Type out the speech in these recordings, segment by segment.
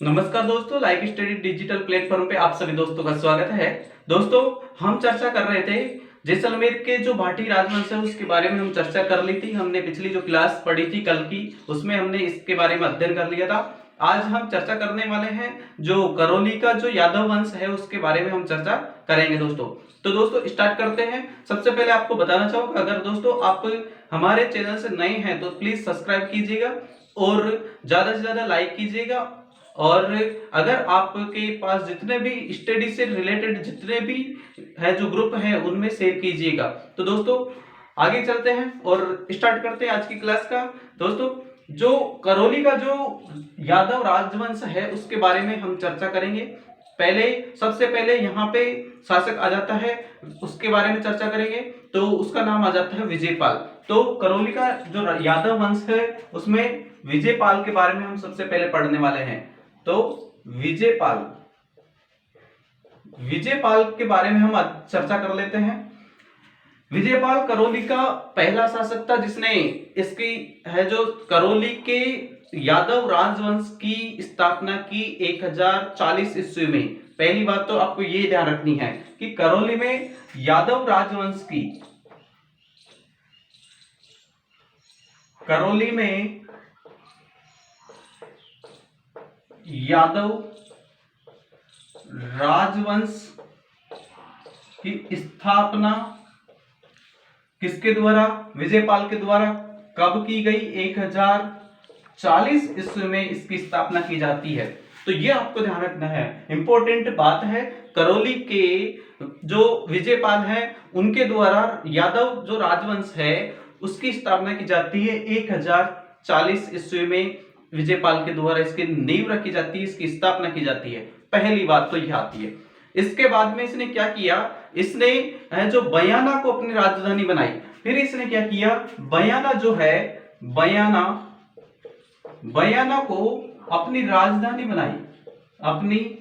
नमस्कार दोस्तों, like study digital platform पे आप सभी दोस्तों का स्वागत है। दोस्तों, हम चर्चा कर रहे थे जैसलमेर के जो भाटी राजवंश है उसके बारे में हम चर्चा कर ली थी। हमने पिछली जो क्लास पढ़ी थी कल की, उसमें हमने इसके बारे में अध्ययन कर लिया था। आज हम चर्चा करने वाले हैं जो करौली का जो यादव वंश है उसके बारे में हम चर्चा करेंगे दोस्तों। तो दोस्तों स्टार्ट करते हैं। सबसे पहले आपको बताना चाहूंगा, अगर दोस्तों आप हमारे चैनल से नए हैं तो प्लीज सब्सक्राइब कीजिएगा और ज्यादा से ज्यादा लाइक कीजिएगा। और अगर आपके पास जितने भी स्टडी से रिलेटेड जितने भी है जो ग्रुप है उनमें शेयर कीजिएगा। तो दोस्तों आगे चलते हैं और स्टार्ट करते हैं आज की क्लास का। दोस्तों, जो करौली का जो यादव राजवंश है उसके बारे में हम चर्चा करेंगे। सबसे पहले यहाँ पे शासक आ जाता है, उसके बारे में चर्चा करेंगे। तो उसका नाम आ जाता है विजयपाल। तो करौली का जो यादव वंश है उसमें विजयपाल के बारे में हम सबसे पहले पढ़ने वाले हैं। तो विजयपाल के बारे में हम चर्चा कर लेते हैं। विजयपाल करौली का पहला शासक था जिसने इसकी है जो करौली के यादव राजवंश की स्थापना की 1040 ईस्वी में। पहली बात तो आपको ये ध्यान रखनी है कि करौली में यादव राजवंश की करौली में यादव राजवंश की स्थापना किसके द्वारा? विजयपाल के द्वारा। कब की गई? 1040 ईस्वी में इसकी स्थापना की जाती है। तो ये आपको ध्यान रखना है, इंपॉर्टेंट बात है। करौली के जो विजयपाल है उनके द्वारा यादव जो राजवंश है उसकी स्थापना की जाती है 1040 ईस्वी में। विजयपाल के द्वारा इसकी नींव रखी जाती है, इसकी स्थापना की जाती है। पहली बात तो यह आती है। इसके बाद में इसने क्या किया? इसने जो बयाना को अपनी राजधानी बनाई। फिर इसने क्या किया? बयाना जो है बयाना को अपनी राजधानी बनाई। अपनी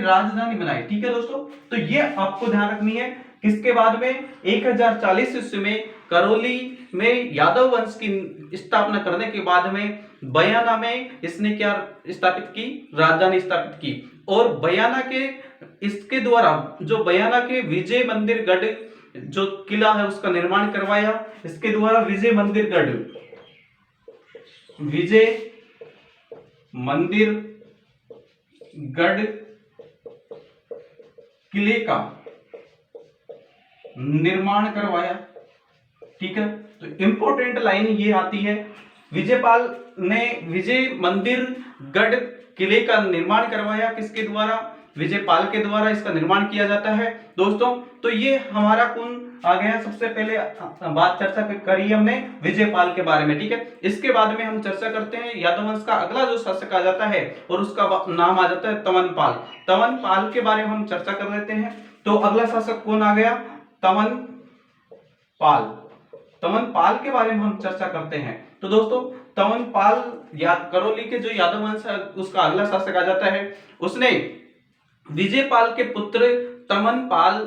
राजधानी बनाई। ठीक है दोस्तों, तो ये आपको ध्यान रखनी है। किसके बाद में? 1040 ईस्वी में करौली में यादव वंश की स्थापना करने के बाद में बयाना में इसने क्या स्थापित की? राजधानी स्थापित की। और बयाना के इसके द्वारा जो बयाना के विजय मंदिर गढ़ जो किला है उसका निर्माण करवाया। इसके द्वारा विजय मंदिर गढ़ किले का निर्माण करवाया। ठीक है, तो इंपॉर्टेंट लाइन ये आती है, विजयपाल ने विजय मंदिर गढ़ किले का निर्माण करवाया। किसके द्वारा? विजयपाल के द्वारा इसका निर्माण किया जाता है दोस्तों। तो ये हमारा कौन आ गया? सबसे पहले बात चर्चा करी हमने विजयपाल के बारे में। ठीक है, इसके बाद में हम चर्चा करते हैं यादव वंश का अगला जो शासक आ जाता है और उसका नाम आ जाता है तवनपाल। तवनपाल के बारे में हम चर्चा कर लेते हैं। तो अगला शासक कौन आ गया? तवनपाल के बारे में हम चर्चा करते हैं। तो दोस्तों तवनपाल करौली के जो यादव वंश है उसका अगला शासक आ जाता है। उसने विजयपाल के पुत्र तमनपाल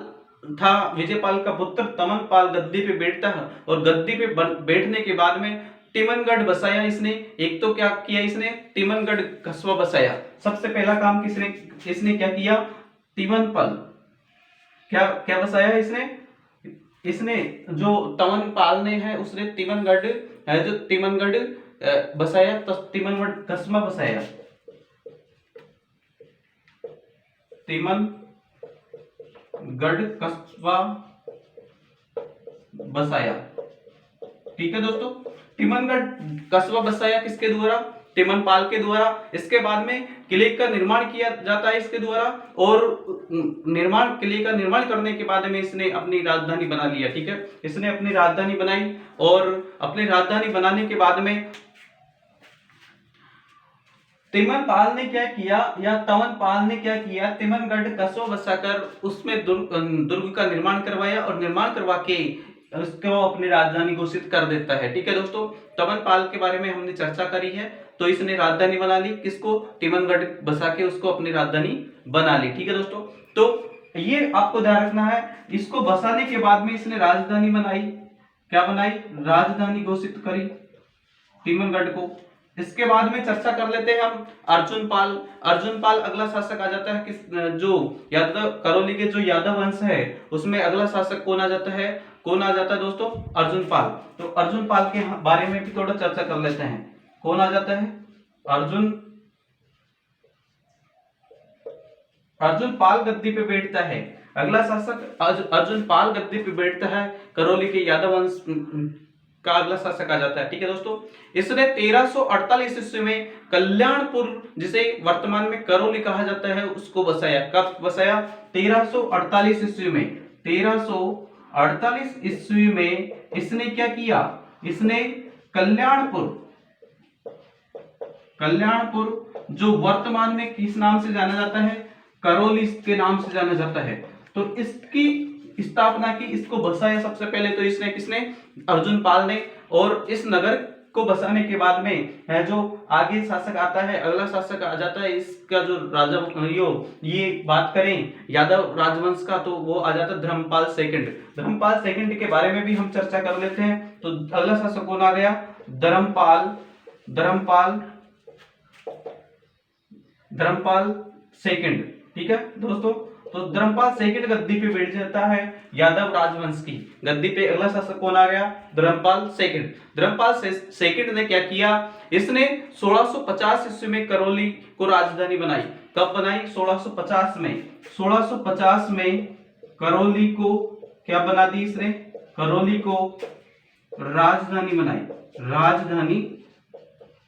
था। विजयपाल का पुत्र तमनपाल गद्दी पे बैठता है और गद्दी पे बैठने के बाद में तिमनगढ़ बसाया इसने। एक तो क्या किया इसने? तिमनगढ़ कस्बा बसाया। सबसे पहला काम इसने क्या किया? तिमनपाल क्या बसाया इसने जो तमनपाल ने है उसने तिमनगढ़ है जो तिमनगढ़ बसाया, तो तिमनगढ़ कस्बा बसाया। तिमनगढ़ कस्बा बसाया। ठीक है दोस्तों, तिमनगढ़ कस्बा बसाया किसके द्वारा? तिमनपाल के द्वारा। इसके बाद में किले का निर्माण किया जाता है इसके द्वारा और किले का निर्माण करने के बाद में इसने अपनी राजधानी बना लिया। ठीक है, इसने अपनी राजधानी बनाई और अपनी राजधानी बनाने के बाद में तिमनपाल ने क्या किया या तवनपाल ने क्या किया? तिमनगढ़ कस्बा बसाकर उसमें दुर्ग का निर्माण करवाया और निर्माण करवा के उसको अपनी राजधानी घोषित कर देता है। ठीक है दोस्तों, तवनपाल के बारे में हमने चर्चा करी है। तो इसने राजधानी बना ली, किसको? तिमनगढ़ बसा के उसको अपनी राजधानी बना ली। ठीक है दोस्तों, तो ये आपको ध्यान रखना है। इसको बसाने के बाद में इसने राजधानी बनाई। क्या बनाई? राजधानी घोषित करी तिमनगढ़ को। इसके बाद में चर्चा कर लेते हैं हम अर्जुन पाल। अर्जुन पाल अगला शासक आ जाता है किस, जो यादव करौली के जो यादव वंश है उसमें अगला शासक कौन आ जाता है, कौन आ जाता है दोस्तों, अर्जुन पाल। तो अर्जुन पाल के बारे में भी थोड़ा चर्चा कर लेते हैं। कौन आ जाता है, अर्जुन पाल गद्दी पे बैठता है। अगला शासक अर्जुन पाल गद्दी पे बैठता है, करौली के यादव वंश का अगला शासक आ जाता है। ठीक है दोस्तों, इसने 1348 ईस्वी में कल्याणपुर, जिसे वर्तमान में करौली कहा जाता है, उसको बसाया। कब बसाया, 1348 ईस्वी में। 1348 ईस्वी में इसने क्या किया, इसने कल्याणपुर जो वर्तमान में किस नाम से जाना जाता है, करौली के नाम से जाना जाता है, तो इसकी स्थापना की, इसको बसाया सबसे पहले तो इसने, किसने, अर्जुन पाल ने। और इस नगर को बसाने के बाद में है जो आगे शासक आता है, अगला शासक आ जाता है इसका जो राजा, ये बात करें यादव राजवंश का, तो वो आ जाता है धर्मपाल सेकंड। धर्मपाल सेकंड के बारे में भी हम चर्चा कर लेते हैं। तो अगला शासक कौन आ गया, धर्मपाल सेकंड। ठीक है दोस्तों, तो धर्मपाल सेकंड गद्दी पे बैठ जाता है यादव राजवंश की गद्दी पे। अगला शासक कौन आ गया, धर्मपाल सेकंड। धर्मपाल सेकंड ने क्या किया, इसने 1650 ईस्वी में करौली को राजधानी बनाई। कब बनाई, 1650 में। 1650 में करौली को क्या बना दी इसने, करौली को राजधानी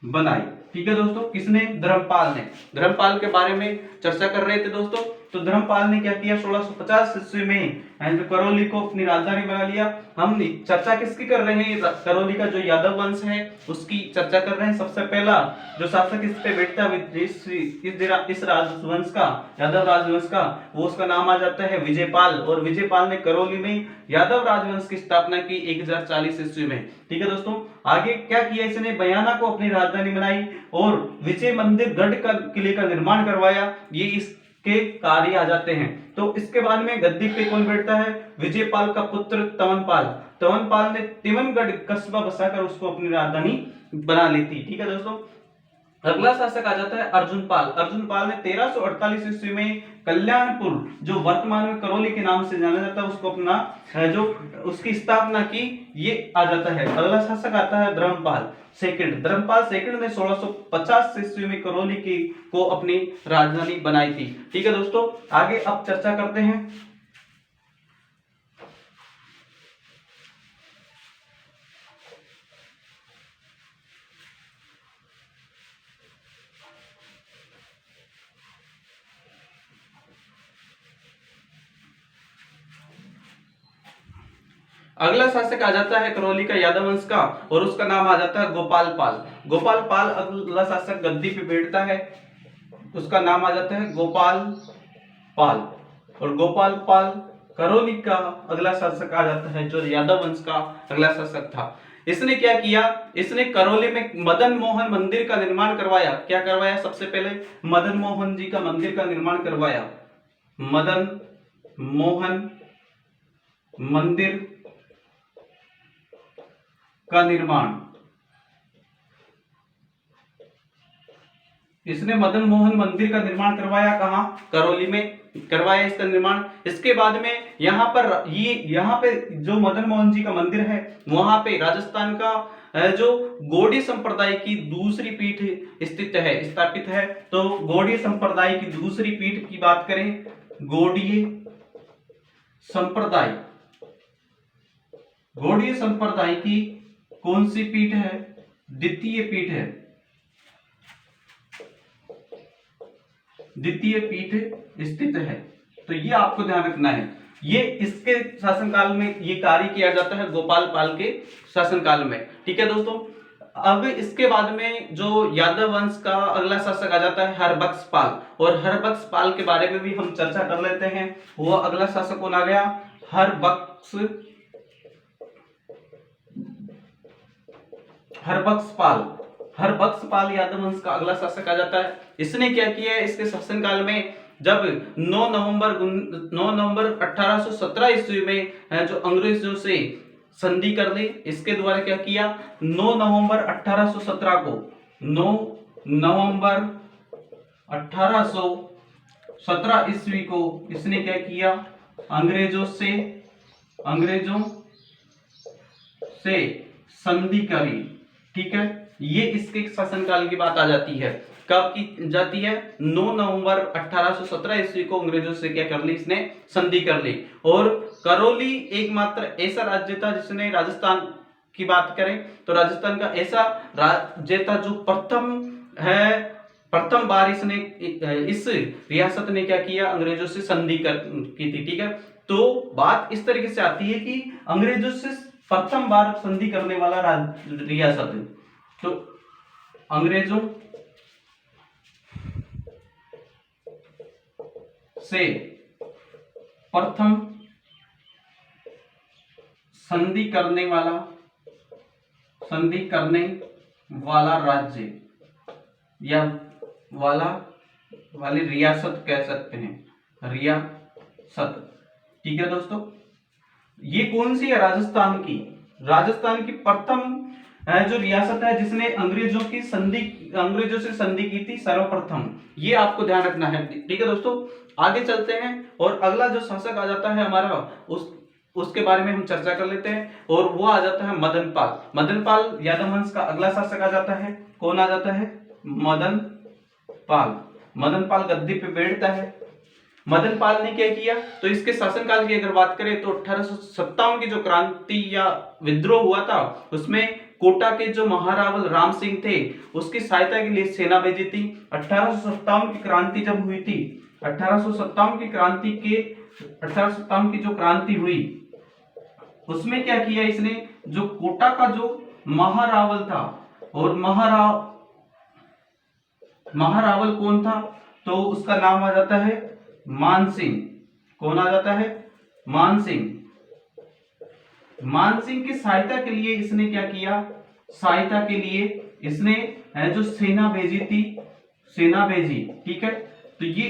बनाई। ठीक है दोस्तों, किसने, धर्मपाल ने। धर्मपाल के बारे में चर्चा कर रहे थे दोस्तों। तो धर्मपाल ने क्या किया, 1650 ईस्वी में करौली को अपनी राजधानी बना लिया। हम चर्चा किसकी कर रहे हैं, करौली का जो यादव वंश है उसकी चर्चा कर रहे हैं। सबसे पहला जो शासक इस पे बैठता है इस राजवंश का, यादव राजवंश का, वो उसका नाम आ जाता है विजयपाल। और विजयपाल ने करौली में यादव राजवंश की स्थापना की 1040 ईस्वी में। ठीक है दोस्तों, आगे क्या किया इसने, बयाना को अपनी राजधानी बनाई और विजय मंदिर गढ़ का किले का निर्माण करवाया। ये इसके कार्य आ जाते हैं। तो इसके बाद में गद्दी पे कौन बैठता है, विजयपाल का पुत्र तवनपाल। तवनपाल ने तिवनगढ़ कस्बा बसाकर उसको अपनी राजधानी बना ली थी। ठीक है दोस्तों, अगला शासक आ जाता है अर्जुन पाल। अर्जुन पाल ने 1348 ईस्वी में कल्याणपुर, जो वर्तमान में करौली के नाम से जाना जाता है, उसको अपना जो उसकी स्थापना की। ये आ जाता है। अगला शासक आता है धर्मपाल सेकंड। धर्मपाल सेकंड ने 1650 ईस्वी में करौली की को अपनी राजधानी बनाई थी। ठीक है दोस्तों, आगे अब चर्चा करते हैं। अगला शासक आ जाता है करौली का यादव वंश का, और उसका नाम आ जाता है गोपाल पाल। गोपाल पाल अगला शासक गद्दी पे बैठता है, उसका नाम आ जाता है गोपाल पाल। और गोपाल पाल करौली का अगला शासक आ जाता है, जो यादव वंश का अगला शासक था। इसने क्या किया, इसने करौली में मदन मोहन मंदिर का निर्माण करवाया। क्या करवाया, सबसे पहले मदन मोहन जी का मंदिर का निर्माण करवाया। मदन मोहन मंदिर का निर्माण, इसने मदन मोहन मंदिर का निर्माण करवाया। कहां, करौली में करवाया इसका निर्माण। इसके बाद में यहाँ पे जो मदन मोहन जी का मंदिर है, वहां पे राजस्थान का जो गौड़ीय संप्रदाय की दूसरी पीठ स्थापित है। तो गौड़ीय संप्रदाय की दूसरी पीठ की बात करें, गौड़ीय संप्रदाय की कौन सी पीठ है, द्वितीय पीठ है। द्वितीय पीठ स्थित है। तो ये आपको ध्यान रखना है। ये इसके शासनकाल में ये कार्य किया जाता है, गोपाल पाल के शासनकाल में। ठीक है दोस्तों, अब इसके बाद में जो यादव वंश का अगला शासक आ जाता है हरबख्श पाल। और हरबख्श पाल के बारे में भी हम चर्चा कर लेते हैं। वो अगला शासक कौन आ गया, हरबख्श पाल यादव वंश का अगला शासक आ जाता है। इसने क्या किया है, इसके शासनकाल में जब 9 नवंबर 1817 ईस्वी में जो अंग्रेजों से संधि कर ली, इसके द्वारा क्या किया, 9 नवंबर 1817 को 9 नवंबर 1817 ईस्वी को इसने क्या किया, अंग्रेजों से संधि करी। ठीक है, ये इसके शासनकाल की बात आ जाती है। कब की जाती है? 9 नवंबर 1817 ईस्वी को अंग्रेजों से क्या कर ली, इसने संधि कर ली। और करौली एकमात्र ऐसा राज्य था जिसने, राजस्थान की बात करें तो राजस्थान का ऐसा राज्य था जो प्रथम बार इसने, इस रियासत ने क्या किया, अंग्रेजों से संधि की थी। ठीक है, तो बात इस तरीके से आती है कि अंग्रेजों से प्रथम बार संधि करने वाला रियासत है। तो अंग्रेजों से प्रथम संधि करने वाला राज्य या वाली रियासत कह सकते हैं, रियासत। ठीक है दोस्तों, ये कौन सी है? राजस्थान की प्रथम जो रियासत है जिसने अंग्रेजों से संधि की थी सर्वप्रथम। ये आपको ध्यान रखना है। ठीक है दोस्तों, आगे चलते हैं और अगला जो शासक आ जाता है हमारा, उसके बारे में हम चर्चा कर लेते हैं, और वो आ जाता है मदनपाल यादव वंश का अगला शासक आ जाता है। कौन आ जाता है? मदनपाल गद्दी पे बैठता है। मदनपाल ने क्या किया, तो इसके शासनकाल की अगर बात करें तो 1857 की जो क्रांति या विद्रोह हुआ था, उसमें कोटा के जो महारावल राम सिंह थे, उसकी सहायता के लिए सेना भेजी थी। 1857 की क्रांति जब हुई थी, 1857 की जो क्रांति हुई, उसमें क्या किया इसने, जो कोटा का जो महारावल था, और महारावल कौन था, तो उसका नाम आ जाता है मानसिंह। कौन आ जाता है? मानसिंह की सहायता के लिए इसने क्या किया, इसने जो सेना भेजी। ठीक है, तो ये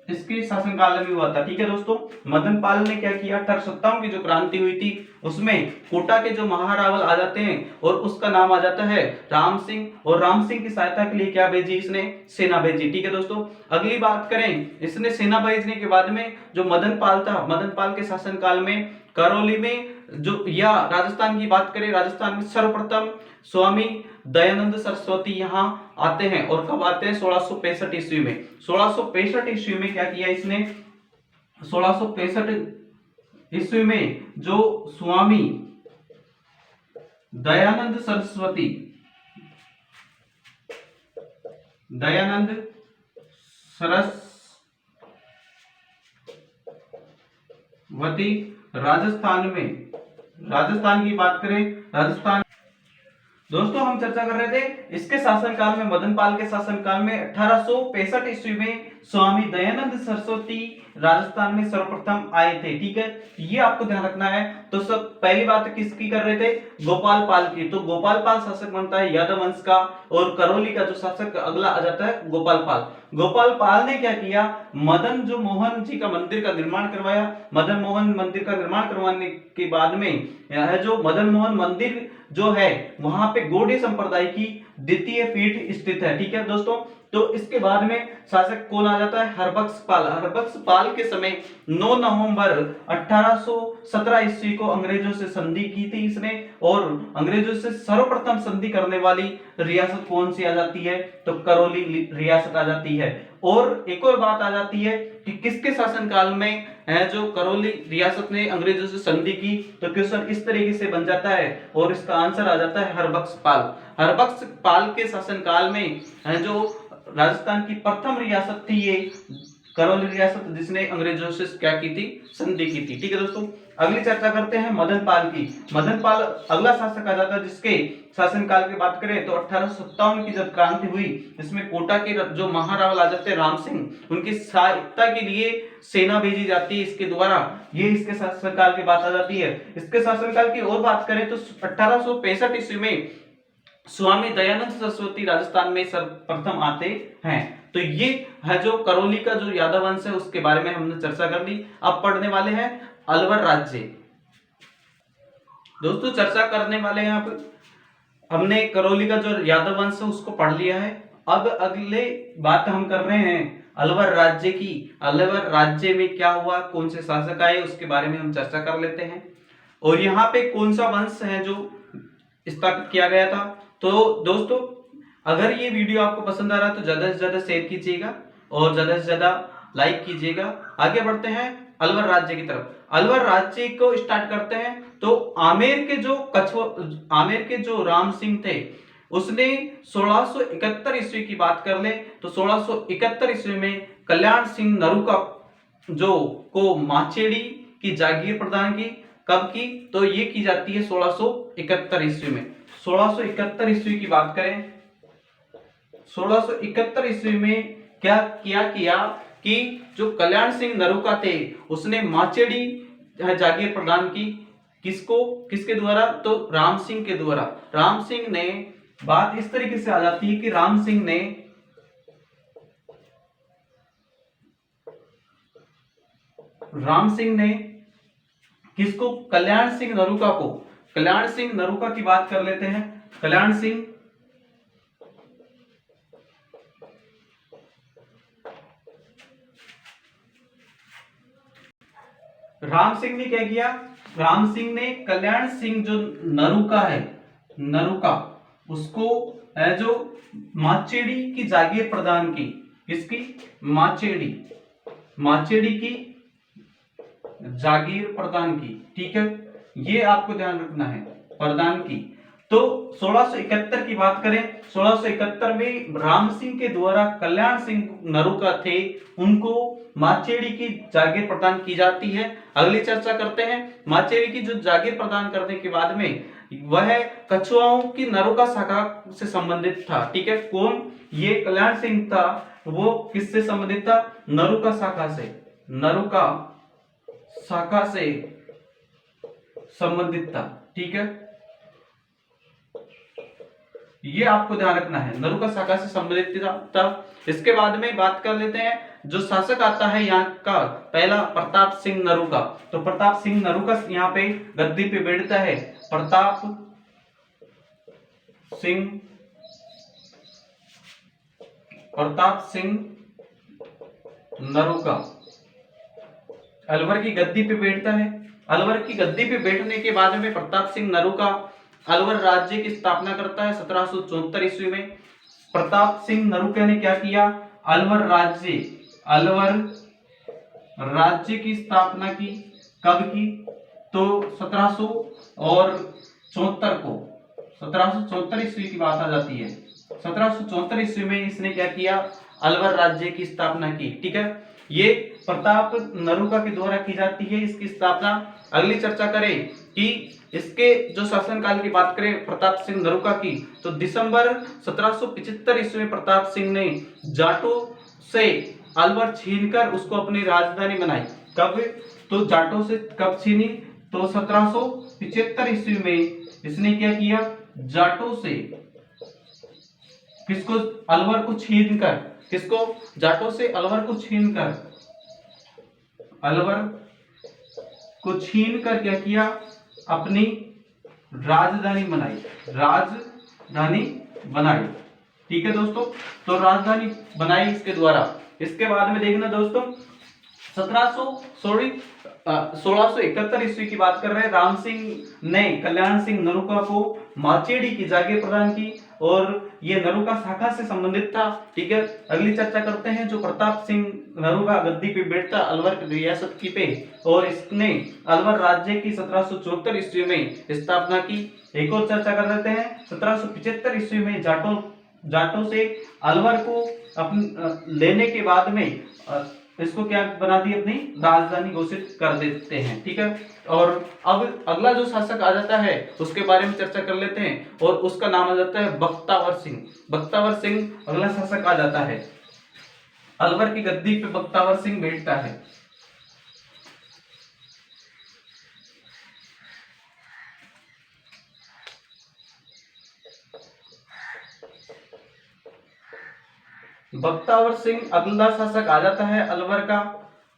इसके शासनकाल में हुआ था। ठीक है दोस्तों, मदनपाल ने क्या किया, 1857 की जो क्रांति हुई थी उसमें कोटा के जो महारावल आ जाते हैं और उसका नाम आ जाता है राम सिंह, और राम सिंह की सहायता के लिए क्या भेजी इसने, सेना भेजी। ठीक है दोस्तों, अगली बात करें, इसने सेना भेजने के बाद में जो मदनपाल था, मदनपाल के शासनकाल में करौली में जो, या राजस्थान की बात करें, राजस्थान में सर्वप्रथम स्वामी दयानंद सरस्वती यहाँ आते हैं। और कब आते हैं? 1665 ईस्वी में। 1665 ईस्वी में क्या किया इसने, 1665 ईस्वी में जो स्वामी दयानंद सरस्वती राजस्थान की बात करें, राजस्थान, दोस्तों हम चर्चा कर रहे थे इसके शासनकाल में, मदनपाल के शासनकाल में 1865 ईस्वी में स्वामी दयानंद सरस्वती राजस्थान में सर्वप्रथम आए थे। ठीक है, ये आपको ध्यान रखना है। तो सब पहली बात किसकी कर रहे थे? गोपाल पाल की। तो गोपाल पाल शासक बनता है यादव वंश का, और करौली का जो शासक अगला आ जाता है गोपाल पाल ने क्या किया, मदन जो मोहन जी का मंदिर का निर्माण करवाया। मदन मोहन मंदिर का निर्माण करवाने के बाद में यह जो मदन मोहन मंदिर जो है वहां पे गौड़ीय संप्रदाय की द्वितीय पीठ स्थित है। ठीक है दोस्तों, तो इसके बाद में शासक कौन आ जाता है? हरबख्श पाल के समय 9 नवंबर 1817 ईस्वी को अंग्रेजों से संधि की थी इसने, और अंग्रेजों से सर्वप्रथम संधि करने वाली रियासत कौन सी आ जाती है? तो करौली रियासत आ जाती है। और एक और बात आ जाती है कि किसके शासनकाल में है जो करौली रियासत ने अंग्रेजों से संधि की, तो क्वेश्चन इस तरीके से बन जाता है, और इसका आंसर आ जाता है हरबख्श पाल के शासनकाल में है जो राजस्थान की प्रथम रियासत थी ये करौली रियासत, जिसने अंग्रेजों से क्या की थी? संधि की थी। ठीक है दोस्तों, अगली चर्चा करते हैं मदनपाल की। मदनपाल अगला शासक आ जाता है, जिसके शासनकाल की बात करें तो 1857 की जब क्रांति हुई, इसमें कोटा के जो महारावल आ जाते हैं राम सिंह, उनकी सहायता के लिए सेना भेजी जाती है इसके द्वारा। ये इसके शासनकाल की बात आ जाती है। इसके शासनकाल की और बात करें तो 1865 ईस्वी में स्वामी दयानंद सरस्वती राजस्थान में सर्वप्रथम आते हैं। तो ये है जो करौली का जो यादव वंश है उसके बारे में हमने चर्चा कर ली। अब पढ़ने वाले हैं अलवर राज्य। दोस्तों चर्चा करने वाले हैं यहाँ पर हमने करौली का जो यादव वंश है उसको पढ़ लिया है। अब अगले बात हम कर रहे हैं अलवर राज्य की। अलवर राज्य में क्या हुआ, कौन से शासक आए, उसके बारे में हम चर्चा कर लेते हैं। और यहाँ पे कौन सा वंश है जो स्थापित किया गया था। तो दोस्तों, अगर ये वीडियो आपको पसंद आ रहा है तो ज्यादा से ज्यादा शेयर कीजिएगा और ज्यादा से ज्यादा लाइक कीजिएगा। आगे बढ़ते हैं अलवर राज्य की तरफ। अलवर राज्य को स्टार्ट करते हैं तो आमेर के जो राम सिंह थे उसने 1671 ईस्वी की बात कर ले तो 1671 ईस्वी में कल्याण सिंह नरूका जो को माचेड़ी की जागीर प्रदान की। कब की, तो ये की जाती है 1671 ईस्वी में। 1671 ईस्वी की बात करें, 1671 ईस्वी में क्या किया कि जो कल्याण सिंह नरूका थे उसने माचेड़ी जागीर प्रदान की। किसके द्वारा, तो राम सिंह के द्वारा। राम सिंह ने, बात इस तरीके से आ जाती है कि राम सिंह ने किसको, कल्याण सिंह नरूका को। कल्याण सिंह नरूका की बात कर लेते हैं। राम सिंह ने क्या किया, राम सिंह ने कल्याण सिंह जो नरूका उसको जो माचेड़ी की जागीर प्रदान की। किसकी, माचेड़ी की जागीर प्रदान की। ठीक है, ये आपको ध्यान रखना है, प्रदान की। तो 1671 की बात करें, 1671 में राम सिंह के द्वारा कल्याण सिंह नरूका थे उनको माचेड़ी की जागीर प्रदान की जाती है। अगली चर्चा करते हैं। माचेड़ी की जो जागीर प्रदान करने के बाद में वह कछुआओं की नरूका शाखा से संबंधित था। ठीक है, कौन, ये कल्याण सिंह था, वो किससे संबंधित था, नरूका शाखा से संबंधित था। ठीक है, ये आपको ध्यान रखना है, नरूका शाखा से संबंधित था। इसके बाद में बात कर लेते हैं जो शासक आता है यहाँ का, पहला प्रताप सिंह नरूका। तो प्रताप सिंह नरूका यहाँ पे गद्दी पे बैठता है। प्रताप सिंह नरूका अलवर की गद्दी पे बैठता है। अलवर की गद्दी पे बैठने के बाद में प्रताप सिंह नरूका अलवर राज्य की स्थापना करता है 1774 ईस्वी में। प्रताप सिंह नरूका ने क्या किया, अलवर राज्य की स्थापना की। कब की, तो 1774 ईस्वी की बात आ जाती है। 1774 ईस्वी में इसने क्या किया, अलवर राज्य की स्थापना की। ठीक है, ये प्रताप नरूका के द्वारा की जाती है इसकी स्थापना। अगली चर्चा करें कि इसके जो शासनकाल की बात करें प्रताप सिंह नरूका की, तो दिसंबर 1775 ईस्वी में प्रताप सिंह ने जाटों से अलवर छीनकर उसको अपनी राजधानी बनाई। कब, तो जाटों से कब छीनी, तो 1775 ईस्वी में इसने क्या किया, जाटों से किसको, अलवर को छीनकर, किसको, जाटों से अलवर को छीनकर क्या किया, अपनी राजधानी बनाई। ठीक है दोस्तों, तो राजधानी बनाई इसके द्वारा। इसके बाद में देखना दोस्तों, 1671 ईस्वी की बात कर रहे हैं। राम सिंह ने कल्याण सिंह नरूका को माचेड़ी की जागीर प्रदान की और ये नरूका शाखा से संबंधित था। ठीक है, अगली चर्चा करते हैं। जो प्रताप सिंह नरूका गद्दी पे बैठता अलवर रियासत की पे, और इसने अलवर राज्य की 1774 ईस्वी में स्थापना की। एक और चर्चा कर लेते हैं। 1775 ईस्वी में जाटों से अलवर को लेने के बाद में इसको क्या बना दी, अपनी राजधानी घोषित कर देते हैं। ठीक है, और अब अगला जो शासक आ जाता है उसके बारे में चर्चा कर लेते हैं और उसका नाम आ जाता है बख्तावर सिंह अगला शासक आ जाता है। अलवर की गद्दी पे बख्तावर सिंह बैठता है। बख्तावर सिंह अगला शासक आ जाता है अलवर का,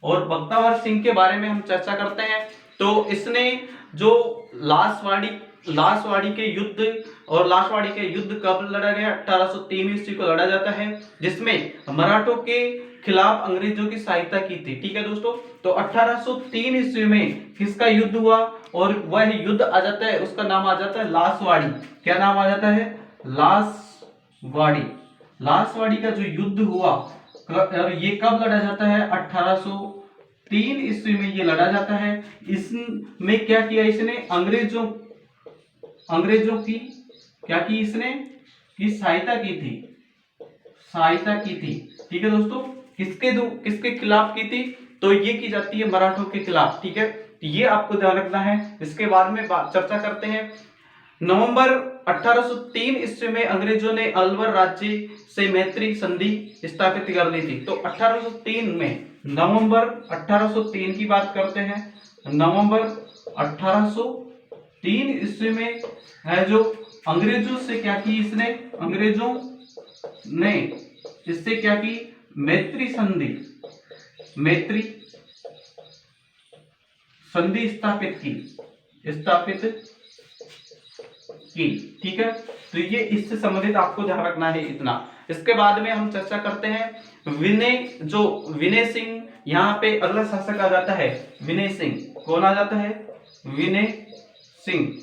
और बख्तावर सिंह के बारे में हम चर्चा करते हैं। तो इसने जो लासवाड़ी लासवाड़ी के युद्ध, और लासवाड़ी के युद्ध कब लड़ा गया? 1803 ईस्वी को लड़ा जाता है, जिसमें मराठों के खिलाफ अंग्रेजों की सहायता की थी। ठीक है दोस्तों, तो 1803 ईस्वी में किसका युद्ध हुआ? और वह युद्ध आ जाता है, उसका नाम आ जाता है लासवाड़ी। क्या नाम आ जाता है? लासवाड़ी। लासवाड़ी का जो युद्ध हुआ, और ये कब लड़ा जाता है? 1803 ईस्वी में ये लड़ा जाता है। इसमें क्या किया इसने? अंग्रेजों की क्या की इसने? की सहायता की थी, सहायता की थी। ठीक है दोस्तों, किसके खिलाफ की थी? तो ये की जाती है मराठों के खिलाफ। ठीक है, ये आपको ध्यान रखना है। इसके बाद में चर्चा करते हैं। नवंबर 1803 ईस्वी में अंग्रेजों ने अलवर राज्य से मैत्री संधि स्थापित कर ली थी। तो 1803 में, नवंबर 1803 की बात करते हैं। नवंबर 1803 ईस्वी में है जो अंग्रेजों से क्या की इसने? अंग्रेजों ने इससे क्या की? मैत्री संधि, मैत्री संधि स्थापित की। ठीक है, तो ये इससे संबंधित आपको ध्यान रखना है इतना। इसके बाद में हम चर्चा करते हैं विनय सिंह। यहाँ पे अगला शासक आ जाता है विनय सिंह। कौन आ जाता है? विनय सिंह।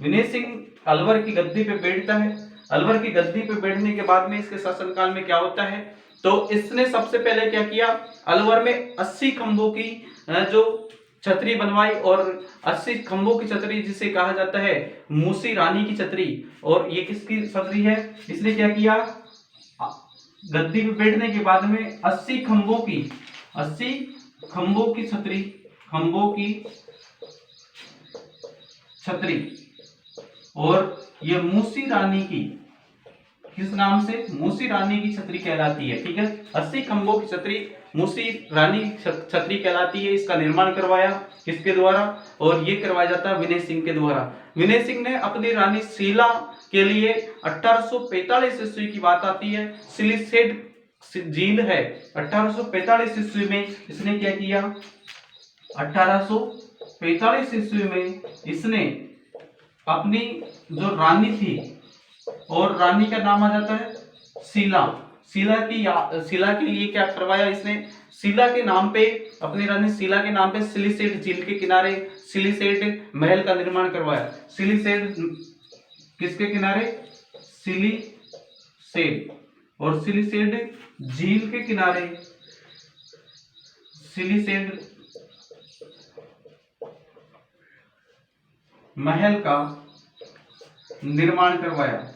विनय सिंह अलवर की गद्दी पे बैठता है। अलवर की गद्दी पे बैठने के बाद में इसके शासनकाल में क्या होता है? तो इसने सबसे पहले क्या किया? अलवर में 80 खंभों की जो छतरी बनवाई, और 80 खंभों की छतरी जिसे कहा जाता है मूसी रानी की छतरी। और ये किसकी छतरी है? इसने क्या किया? गद्दी पे बैठने के बाद में 80 खंभों की छतरी, और ये मूसी रानी की, किस नाम से? मूसी रानी की छतरी कहलाती है। ठीक है, 80 खंभों की छतरी मूसी रानी छतरी कहलाती है। इसका निर्माण करवाया किसके द्वारा? और ये करवाया जाता है विनय सिंह के द्वारा। विनय सिंह ने अपनी रानी शीला के लिए 1845 ईस्वी की बात आती है, सिलिसेट झील है। 1845 ईस्वी में इसने क्या किया? 1845 ईस्वी में इसने अपनी जो रानी थी, और रानी का नाम आ जाता है शीला। शीला के लिए क्या करवाया इसने? शीला के नाम पे, अपनी रानी शीला के नाम पे सिलिसेट झील के किनारे सिलिसेट महल का निर्माण करवाया। सिलिसेट किसके किनारे? सिलिसेट, और सिलिसेट झील के किनारे सिलिसेट महल का निर्माण करवाया।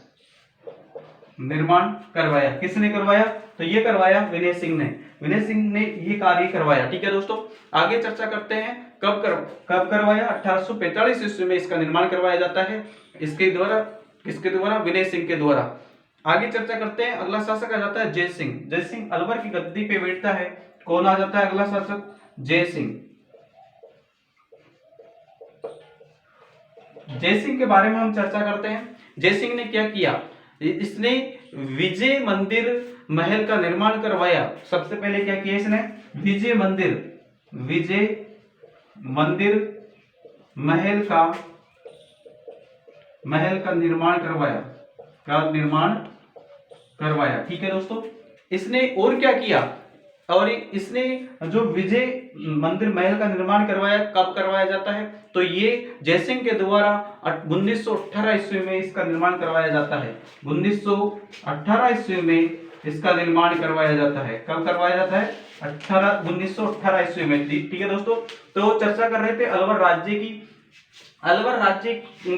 किसने करवाया? तो ये करवाया विनय सिंह ने। विनय सिंह ने ये कार्य करवाया। ठीक है दोस्तों, आगे चर्चा करते हैं कब करवाया? 1845 ईस्वी में इसका निर्माण करवाया जाता है। इसके द्वारा, किसके द्वारा? विनय सिंह के द्वारा। आगे चर्चा करते हैं। अगला शासक आ जाता है जय सिंह। जय सिंह अलवर की गद्दी पे बैठता है। कौन आ जाता है अगला शासक? जय सिंह। जय सिंह के बारे में हम चर्चा करते हैं। जय सिंह ने क्या किया? इसने विजय मंदिर महल का निर्माण करवाया। सबसे पहले क्या किया इसने? विजय मंदिर महल का निर्माण करवाया। ठीक है दोस्तों, इसने और क्या किया? और इसने जो विजय मंदिर महल का निर्माण करवाया, कब करवाया जाता है? तो ये जयसिंह के द्वारा 1918 ईस्वी में इसका निर्माण करवाया जाता है। 1918 ईस्वी में इसका निर्माण करवाया जाता है। कब करवाया जाता है? 1918 ईस्वी में। ठीक है दोस्तों, तो चर्चा कर रहे थे अलवर राज्य की। अलवर राज्य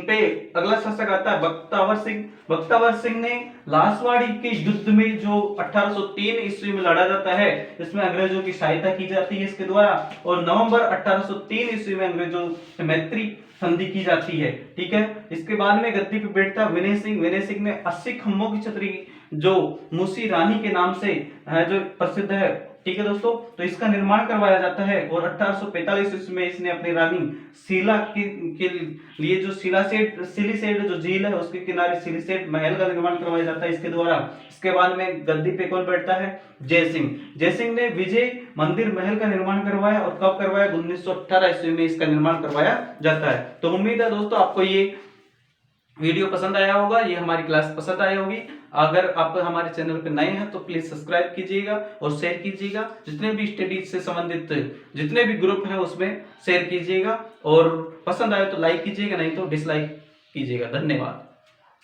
पे अगला शासक आता है बख्तावर सिंह। बख्तावर सिंह ने लासवाड़ी के युद्ध में जो 1803 ईस्वी में लड़ा जाता है, इसमें अंग्रेजों की सहायता की जाती है इसके द्वारा, और नवंबर 1803 ईस्वी में अंग्रेजों से मैत्री संधि की जाती है। ठीक है, इसके बाद में गद्दी पे बैठता विनय सिंह। विनय सिंह ने 80 खंभों की छतरी जो मूसी रानी के नाम से जो प्रसिद्ध है। ठीक है दोस्तों, तो इसका निर्माण करवाया जाता है, और 1845 ईस्वी में इसने अपनी रानी शीला के लिए जो सिलिसेट जो झील है उसके किनारे सिलिसेट महल का निर्माण करवाया जाता है इसके द्वारा। इसके बाद में गद्दी पे कौन बैठता है? जय सिंह। जय सिंह ने विजय मंदिर महल का निर्माण करवाया, और कब करवाया? 1918 ईस्वी में इसका निर्माण करवाया जाता है। तो उम्मीद है दोस्तों आपको ये वीडियो पसंद आया होगा, ये हमारी क्लास पसंद आई होगी। अगर आप हमारे चैनल पर नए हैं तो प्लीज सब्सक्राइब कीजिएगा और शेयर कीजिएगा। जितने भी स्टडीज से संबंधित जितने भी ग्रुप हैं उसमें शेयर कीजिएगा, और पसंद आए तो लाइक कीजिएगा, नहीं तो डिसलाइक कीजिएगा। धन्यवाद।